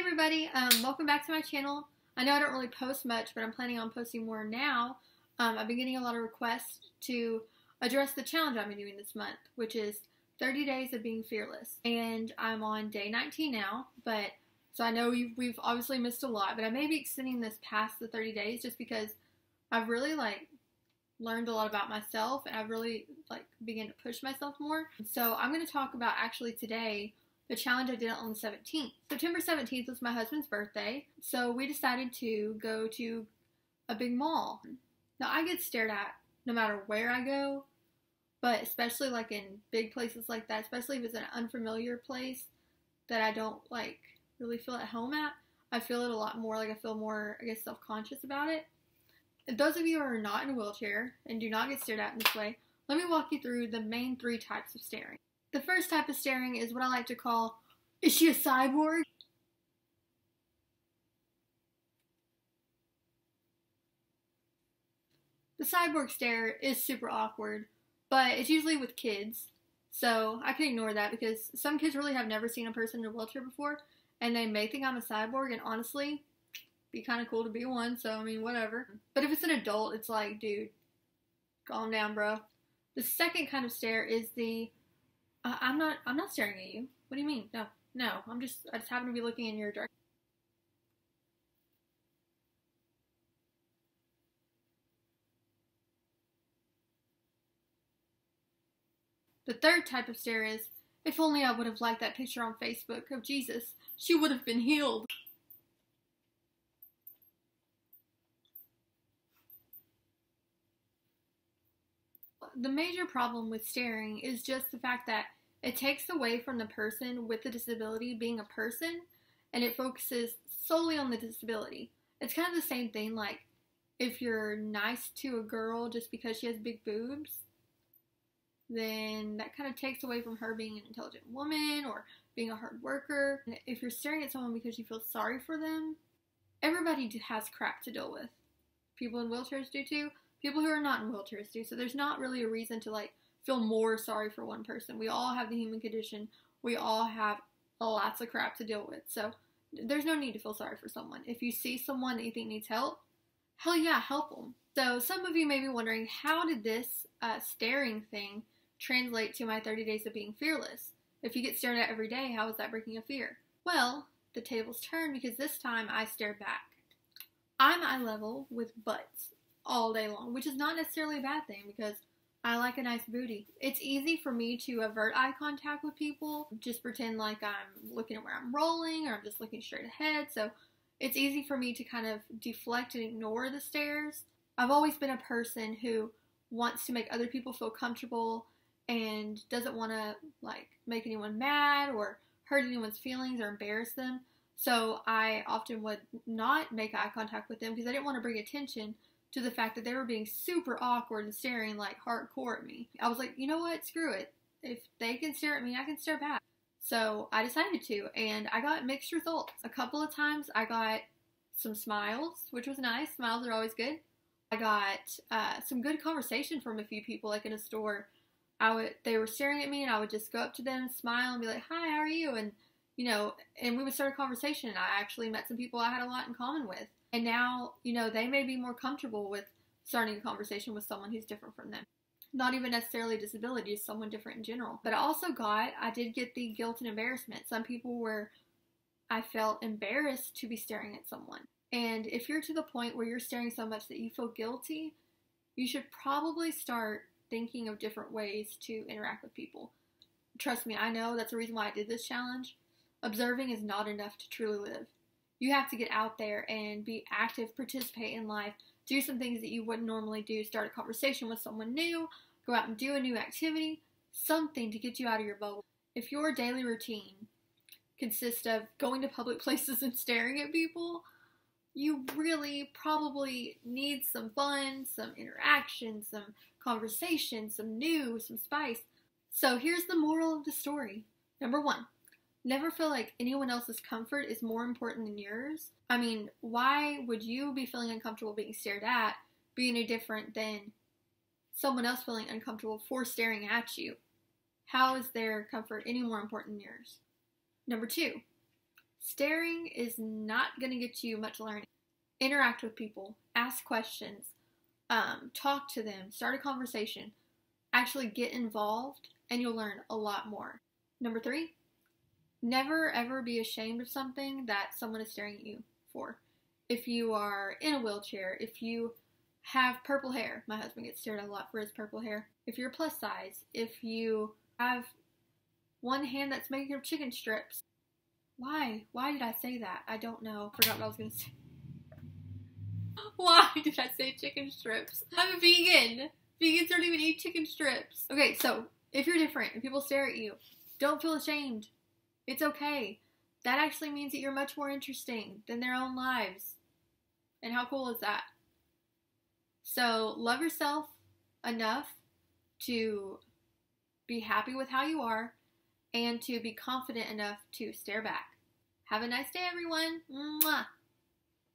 everybody, welcome back to my channel. I know I don't really post much, but I'm planning on posting more now. I've been getting a lot of requests to address the challenge I've been doing this month, which is 30 days of being fearless. And I'm on day 19 now, so I know we've obviously missed a lot, but I may be extending this past the 30 days just because I've really learned a lot about myself, and I've really begun to push myself more. So I'm going to talk about actually today the challenge I did on the 17th. September 17th was my husband's birthday, so we decided to go to a big mall. Now, I get stared at no matter where I go, but especially in big places like that, especially if it's an unfamiliar place that I don't really feel at home at, I feel it a lot more. I feel more, self-conscious about it. If those of you who are not in a wheelchair and do not get stared at in this way, let me walk you through the main 3 types of staring. The first type of staring is what I like to call, is she a cyborg? The cyborg stare is super awkward, but it's usually with kids, so I can ignore that because some kids really have never seen a person in a wheelchair before, and they may think I'm a cyborg, and honestly, it'd be kind of cool to be one, so I mean, whatever. But if it's an adult, it's like, dude, calm down, bro. The second kind of stare is the I'm not staring at you. What do you mean? No, I just happen to be looking in your direction. The third type of stare is, if only I would have liked that picture on Facebook of Jesus, she would have been healed. The major problem with staring is just the fact that it takes away from the person with the disability being a person, and it focuses solely on the disability. It's kind of the same thing if you're nice to a girl just because she has big boobs, then that kind of takes away from her being an intelligent woman or being a hard worker. And if you're staring at someone because you feel sorry for them, everybody has crap to deal with. People in wheelchairs do too. People who are not in wheelchairs do. So there's not really a reason to feel more sorry for one person. We all have the human condition. We all have lots of crap to deal with. So there's no need to feel sorry for someone. If you see someone that you think needs help, hell yeah, help them. So some of you may be wondering, how did this staring thing translate to my 30 days of being fearless? If you get stared at every day, how is that breaking a fear? Well, the tables turn because this time I stare back. I'm eye level with butts all day long, which is not necessarily a bad thing because I like a nice booty. It's easy for me to avert eye contact with people, just pretend like I'm looking at where I'm rolling or I'm just looking straight ahead. So it's easy for me to kind of deflect and ignore the stares. I've always been a person who wants to make other people feel comfortable and doesn't want to make anyone mad or hurt anyone's feelings or embarrass them. So I often would not make eye contact with them because I didn't want to bring attention to the fact that they were being super awkward and staring hardcore at me. I was like, you know what, screw it. If they can stare at me, I can stare back. So I decided to, and I got mixed results. A couple of times I got some smiles, which was nice. Smiles are always good. I got some good conversation from a few people, in a store. They were staring at me, and I would just go up to them, smile, and be like, hi, how are you? And, and we would start a conversation. I actually met some people I had a lot in common with. And now, they may be more comfortable with starting a conversation with someone who's different from them. Not even necessarily a disability, just someone different in general. But I did get the guilt and embarrassment. Some people where I felt embarrassed to be staring at someone. And if you're to the point where you're staring so much that you feel guilty, you should probably start thinking of different ways to interact with people. Trust me, I know that's the reason why I did this challenge. Observing is not enough to truly live. You have to get out there and be active, participate in life, do some things that you wouldn't normally do, start a conversation with someone new, go out and do a new activity, something to get you out of your bubble. If your daily routine consists of going to public places and staring at people, you really probably need some fun, some interaction, some conversation, some spice. So here's the moral of the story. Number 1. Never feel like anyone else's comfort is more important than yours. I mean, why would you be feeling uncomfortable being stared at be any different than someone else feeling uncomfortable for staring at you? How is their comfort any more important than yours? Number 2, Staring is not going to get you much learning. Interact with people, ask questions, talk to them, start a conversation, actually get involved, and you'll learn a lot more. Number 3, never ever be ashamed of something that someone is staring at you for. If you are in a wheelchair, if you have purple hair, my husband gets stared at a lot for his purple hair. If you're plus size, if you have one hand that's made of chicken strips. Why did I say that? I don't know. Forgot what I was going to say. Why did I say chicken strips? I'm a vegan. Vegans don't even eat chicken strips. Okay, so if you're different and people stare at you, don't feel ashamed. It's okay. That actually means that you're much more interesting than their own lives. And how cool is that? So love yourself enough to be happy with how you are and to be confident enough to stare back. Have a nice day, everyone. Mwah.